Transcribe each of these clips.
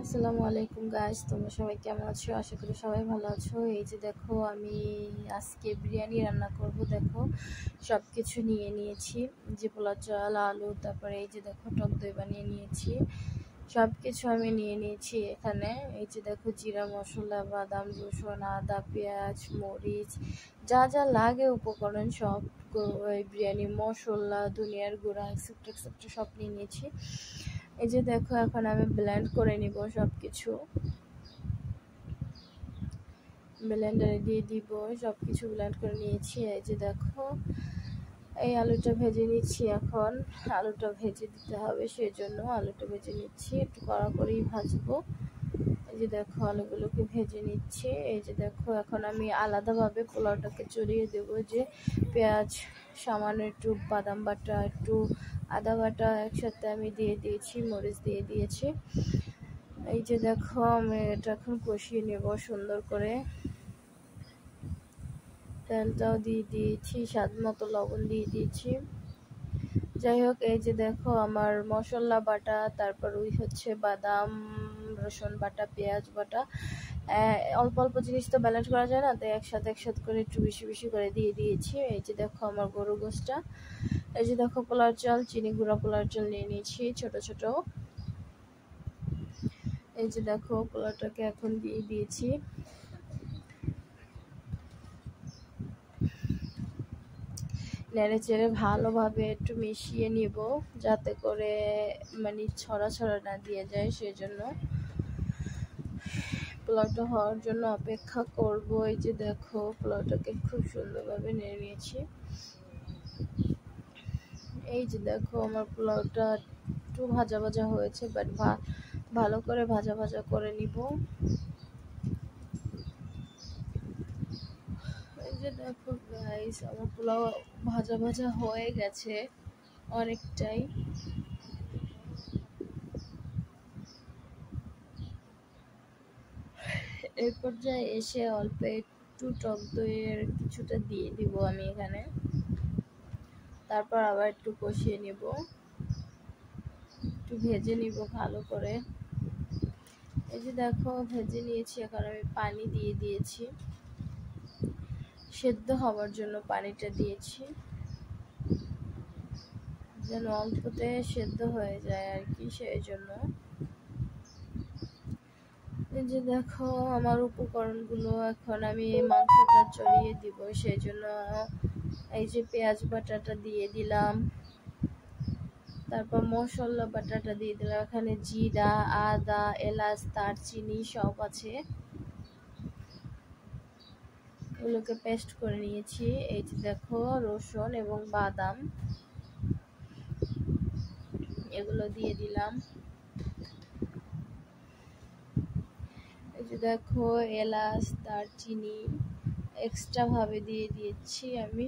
আসসালামু আলাইকুম গাইস, তোমরা সবাই কেমন আছো? আশা করি সবাই ভালো আছো। এই যে দেখো, আমি আজকে বিরিয়ানি রান্না করব। দেখো, সব কিছু নিয়ে নিয়েছি, যে পোলাও চাল, আলু, তারপরে এই যে দেখো টক দই বানিয়ে নিয়েছি। সব কিছু আমি নিয়ে নিয়েছি এখানে। এই যে দেখো, জিরা মশলা, বাদাম, রসুন, আদা, পেঁয়াজ, মরিচ, যা যা লাগে উপকরণ সব, এই বিরিয়ানি মশলা, ধনিয়ার গুঁড়া, এক্সেট্রা এক্সেট্রা সব নিয়ে নিয়েছি। এই যে দেখো, এখন আমি ব্লেন্ড করে নিব সব কিছু, ব্লেন্ডারে দিয়ে দিব। সব কিছু ব্লেন্ড করে নিয়েছি। এই যে দেখো, এই আলুটা ভেজে নিচ্ছি। এখন আলুটা ভেজে দিতে হবে, সেজন্য আলুটা ভেজে নিচ্ছি, একটু কড়া করেই ভাজবো। এই যে দেখো, আলুগুলোকে ভেজে নিচ্ছি। এই যে দেখো, এখন আমি আলাদাভাবে পোলাওটাকে চড়িয়ে দেবো। যে পেঁয়াজ, সামান্য একটু বাদাম বাটা, একটু আদা বাটা একসাথে আমি দিয়ে দিয়েছি, মরিচ দিয়ে দিয়েছি। এই যে দেখো, আমি এটা এখন কষিয়ে নেব সুন্দর করে। তেলটাও দিয়ে দিয়েছি, স্বাদ মতো লবণ দিয়ে দিয়েছি। যাই হোক, এই যে দেখো, আমার মশলা বাটা, তারপর ওই হচ্ছে বাদাম, রসুন বাটা, পেঁয়াজ বাটা, অল্প অল্প জিনিস তো ব্যালেন্স করা যায় না, তাই একসাথে করে একটু বেশি বেশি করে দিয়ে দিয়েছি। এই যে দেখো, আমার গরু গোশটা। এই যে দেখো, পোলার চাল, চিনি গুঁড়া পোলার চাল নিয়ে নিয়েছি ছোট ছোট। এই যে দেখো, পোলাওটাকে এখন দিয়ে দিয়েছি। নেড়ে চেড়ে ভালোভাবে একটু মিশিয়ে নিব, যাতে করে মানে ছড়া ছড়া না দিয়ে যায়, সেজন্য পোলাওটা হওয়ার জন্য অপেক্ষা করব। এই যে দেখো, পোলাওটাকে খুব সুন্দরভাবে নেড়ে নিয়েছি। এই যে দেখো, আমার পোলাওটা একটু ভাজা ভাজা হয়েছে, বাট ভালো করে ভাজা ভাজা করে নিব। এই যে দেখো গাইস, আমার পোলাও ভাজা ভাজা হয়ে গেছে অনেকটাই। এই পর্যায়ে এসে অল্প একটু টক দইয়ের কিছুটা দিয়ে দিব আমি এখানে। তারপর আবার একটু কষিয়ে নিব, একটু ভেজে নিব ভালো করে। এই যে দেখো, ভেজে নিয়েছি। এখন আমি পানি দিয়ে দিয়েছি, সেদ্ধ হওয়ার জন্য পানিটা দিয়েছি, যেন অল্পতে সেদ্ধ হয়ে যায় আর কি, সেই জন্য। এই যে দেখো, আমার উপকরণগুলো, এখন আমি মাংসটা চড়িয়ে দিব, সেই জন্য এই যে পেঁয়াজ বাটাটা দিয়ে দিলাম, তারপর মশলা বাটাটা দিয়ে দিলাম। এখানে জিরা, আদা, এলাচ, দারচিনি সব আছে, এগুলোকে পেস্ট করে নিয়েছি। এই যে দেখো, রসুন এবং বাদাম, এগুলো দিয়ে দিলাম। এই যে দেখো, এলাচ, দারচিনি এক্সট্রা ভাবে দিয়ে দিয়েছি আমি,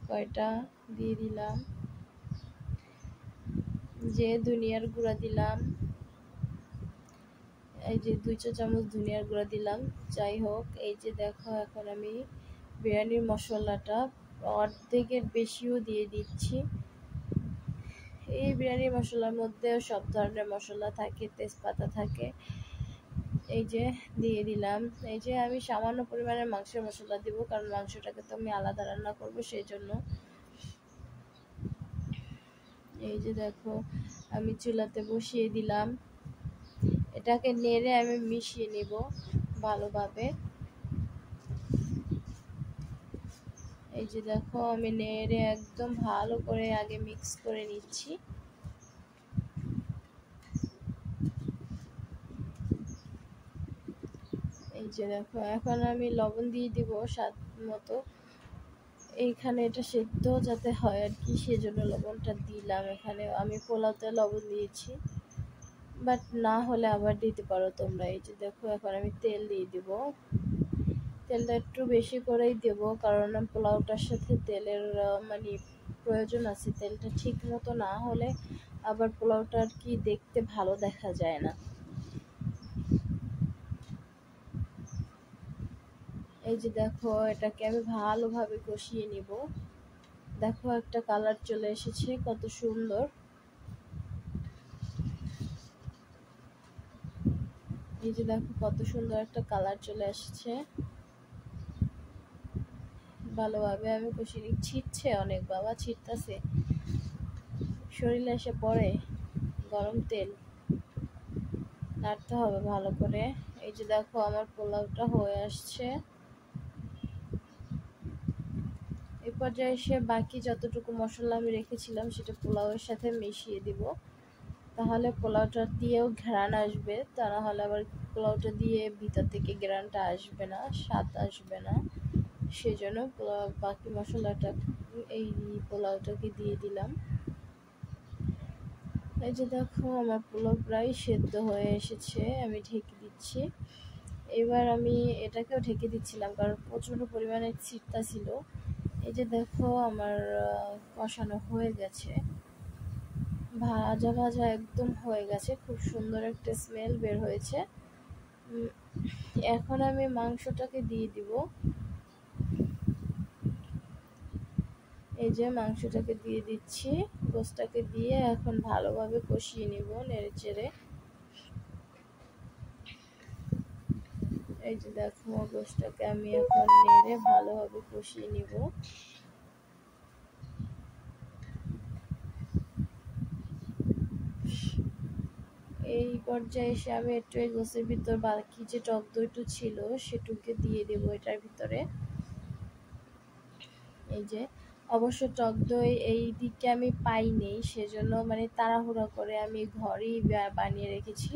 কয়টা দিয়ে দিলাম। যে ধনিয়ার গুঁড়া দিলাম, এই যে 2 চা চামচ ধনিয়ার গুঁড়া দিলাম। যাই হোক, এই যে দেখো, এখন আমি বিরিয়ানির মশলাটা অর্ধেকের বেশিও দিয়ে দিচ্ছি। এই বিরিয়ানি মশলার মধ্যে সব ধরনের মশলা থাকে, তেজপাতা থাকে। এই যে দিয়ে দিলাম। এই যে আমি সামান্য পরিমাণের মাংসের মশলা দিব, কারণ মাংসটাকে তো আমি আলাদা রান্না করব, সেই জন্য। এই যে দেখো, আমি চুলাতে বসিয়ে দিলাম, এটাকে নেড়ে আমি মিশিয়ে নিব ভালোভাবে। এই যে দেখো, আমি নেড়ে একদম ভালো করে আগে মিক্স করে নিচ্ছি। এই যে দেখো, এখন আমি লবণ দিয়ে দিব স্বাদ মতো। এইখানে এটা সেদ্ধ যাতে হয় আর কি, সেজন্য লবণটা দিলাম। এখানে আমি পোলাওতে লবণ দিয়েছি, বাট না হলে আবার দিতে পারো তোমরা। এই যে দেখো, এখন আমি তেল দিয়ে দিব। তেলটা একটু বেশি করেই দেবো, কারণ পোলাওটার সাথে তেলের মানে প্রয়োজন আছে। তেলটা ঠিক মতো না হলে আবার পোলাওটা আর কি দেখতে ভালো দেখা যায় না। এই যে দেখো, এটাকে আমি ভালোভাবে কষিয়ে নিব। দেখো, একটা কালার চলে এসেছে, কত সুন্দর। এই যে দেখো কত সুন্দর একটা কালার চলে আসছে। ভালোভাবে আমি কষিয়ে নিই। ছিটছে অনেক বাবা, ছিটতাছে, শরীরে এসে পড়ে গরম তেল, নাড়তে হবে ভালো করে। এই যে দেখো আমার পোলাওটা হয়ে আসছে। এই পর্যায়ে এসে বাকি যতটুকু মশলা আমি রেখেছিলাম সেটা পোলাওয়ের সাথে মিশিয়ে দিব, তাহলে পোলাওটা দিয়েও ঘ্রাণ আসবে, তা না হলে আবার পোলাওটা দিয়ে ভিতর থেকে ঘ্রাণটা আসবে না, স্বাদ আসবে না। সেজন্য বাকি মশলাটা এই পোলাওটাকে দিয়ে দিলাম। এই যে দেখো আমার পোলাও প্রায় সেদ্ধ হয়ে এসেছে, আমি ঢেকে দিচ্ছি। এবার আমি এটাকেও ঢেকে দিচ্ছিলাম কারণ প্রচণ্ড পরিমাণে ছিটটা ছিল। এই যে দেখো আমার কষানো হয়ে গেছে, ভাজা ভাজা একদম হয়ে গেছে, খুব সুন্দর একটা স্মেল বের হয়েছে। এখন আমি মাংসটাকে দিয়ে দিব। এই যে মাংসটাকে দিয়ে দিচ্ছি, গোশটাকে দিয়ে এখন ভালোভাবে কষিয়ে নিব নেড়ে চেড়ে। এই যে দেখো গোশটাকে আমি এখন নেড়ে ভালোভাবে কষিয়ে নিব। এই পর্যায়ে এসে আমি একটু এই গোশের ভিতর বাকি যে টক দইটু ছিল সেটুকে দিয়ে দেবো এটার ভিতরে। এই যে অবশ্য টক দই এই দিকে আমি পাইনি, সেজন্য মানে তাড়াহুড়া করে আমি ঘরেই বানিয়ে রেখেছি।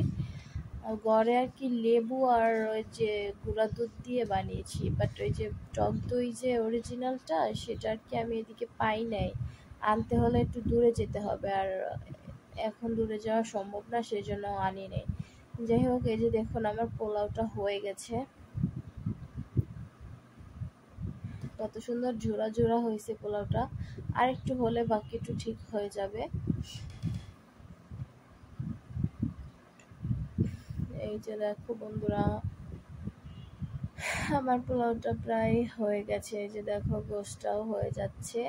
ঘরে আর কি লেবু আর ওই যে গুঁড়া দুধ দিয়ে বানিয়েছি, বাট ওই যে টক দই যে অরিজিনালটা সেটা আর কি আমি এদিকে পাই নাই, আনতে হলে একটু দূরে যেতে হবে, আর এখন দূরে যাওয়া সম্ভব না, সেজন্য আনি নেই। যাই হোক, এই যে দেখুন আমার পোলাওটা হয়ে গেছে, কত সুন্দর ঝোড়া ঝোড়া হয়েছে পোলাওটা, আর একটু হলে বাকি একটু ঠিক হয়ে যাবে। এই যে দেখো বন্ধুরা আমার পোলাওটা প্রায় হয়ে গেছে। এই যে দেখো গোশটাও হয়ে যাচ্ছে।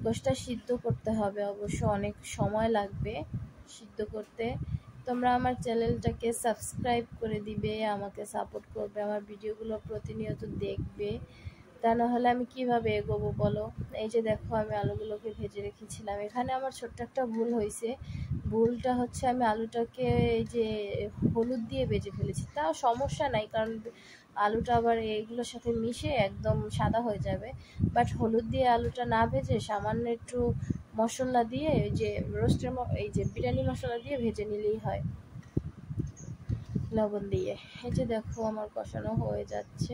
গোশটা সিদ্ধ করতে হবে, অবশ্য অনেক সময় লাগবে সিদ্ধ করতে। তোমরা আমার চ্যানেলটাকে সাবস্ক্রাইব করে দিবে, আমাকে সাপোর্ট করবে, আমার ভিডিওগুলো প্রতিনিয়ত দেখবে, তা না হলে আমি কিভাবে এগোবো বলো। এই যে দেখো আমি আলুগুলোকে ভেজে রেখেছিলাম, এখানে আমার ছোট্ট একটা ভুল হয়েছে। ভুলটা হচ্ছে আমি আলুটাকে এই যে হলুদ দিয়ে ভেজে ফেলেছি, তাও সমস্যা নাই কারণ আলুটা আবার এইগুলোর সাথে মিশে একদম সাদা হয়ে যাবে। বাট হলুদ দিয়ে আলুটা না ভেজে সামান্য একটু মশলা দিয়ে এই যে রোস্টের এই যে বিরিয়ানি মশলা দিয়ে ভেজে নিলেই হয়, লবণ দিয়ে। এই যে দেখো আমার কষানো হয়ে যাচ্ছে,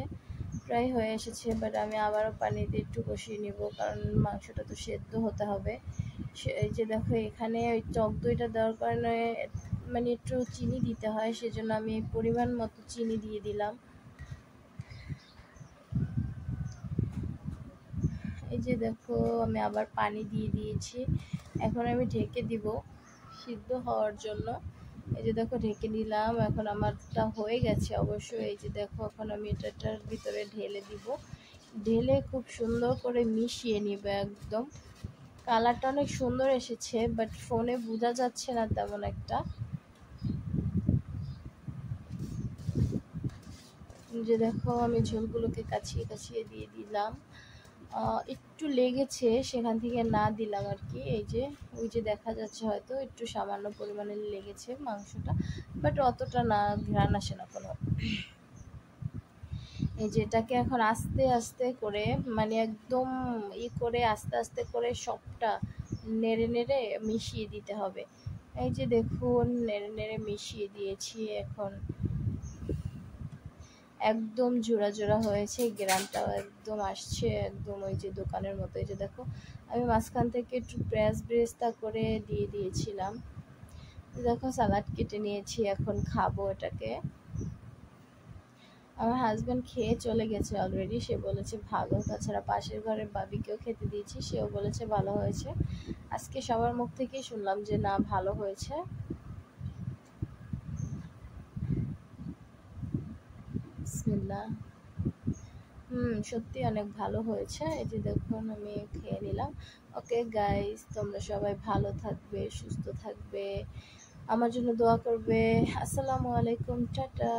প্রায় হয়ে এসেছে, বাট আমি আবারও পানি দিয়ে একটু কষিয়ে নিব কারণ মাংসটা তো সেদ্ধ হতে হবে। এই যে দেখো এখানে ওই টক দইটা দেওয়ার কারণে মানে একটু চিনি দিতে হয়, সেজন্য আমি পরিমাণ মতো চিনি দিয়ে দিলাম। এই যে দেখো আমি আবার পানি দিয়ে দিয়েছি, এখন আমি ঢেকে দিব সিদ্ধ হওয়ার জন্য। এই যে দেখো ঢেকে দিলাম, এখন আমারটা হয়ে গেছে অবশ্যই। এই যে দেখো এখন আমি এটার ভিতরে ঢেলে দিব, ঢেলে খুব সুন্দর করে মিশিয়ে নিব একদম। কালারটা অনেক সুন্দর এসেছে, বাট ফোনে বোঝা যাচ্ছে না তেমন একটা। যে দেখো আমি ঝোলগুলোকে কাছিয়ে কাছিয়ে দিয়ে দিলাম, একটু লেগেছে সেখান থেকে না দিলাম আর কি। এই যে ওই যে দেখা যাচ্ছে হয়তো একটু সামান্য পরিমাণে লেগেছে মাংসটা, বাট অতটা না, ঘ্রাণ আসে না কোনো। এই যে এটাকে এখন আস্তে আস্তে করে মানে একদম করে আস্তে আস্তে করে সবটা নেড়ে নেড়ে মিশিয়ে দিতে হবে। এই যে দেখুন নেড়ে নেড়ে মিশিয়ে দিয়েছি, এখন একদম জোড়া জোড়া হয়েছে, গ্রামটাও একদম আসছে একদম ওই যে দোকানের মতো। এই যে দেখো আমি মাঝখান থেকে একটু পেঁয়াজ বেরেস্তা করে দিয়ে দিয়েছিলাম। দেখো সালাড কেটে নিয়েছি, এখন খাবো এটাকে। আমার হাজব্যান্ড খেয়ে চলে গেছে অলরেডি, সে বলেছে ভালো, তাছাড়া পাশের ঘরের বাবিকেও খেতে দিয়েছি, সেও বলেছে ভালো হয়েছে। আজকে সবার মুখ থেকেই শুনলাম যে না ভালো হয়েছে। বিসমিল্লাহ। সত্যি অনেক ভালো হয়েছে। এই যে দেখুন আমি খেয়ে নিলাম। ওকে গাইস, তোমরা সবাই ভালো থাকবে, সুস্থ থাকবে, আমার জন্য দোয়া করবে। আসসালামু আলাইকুম, টাটা।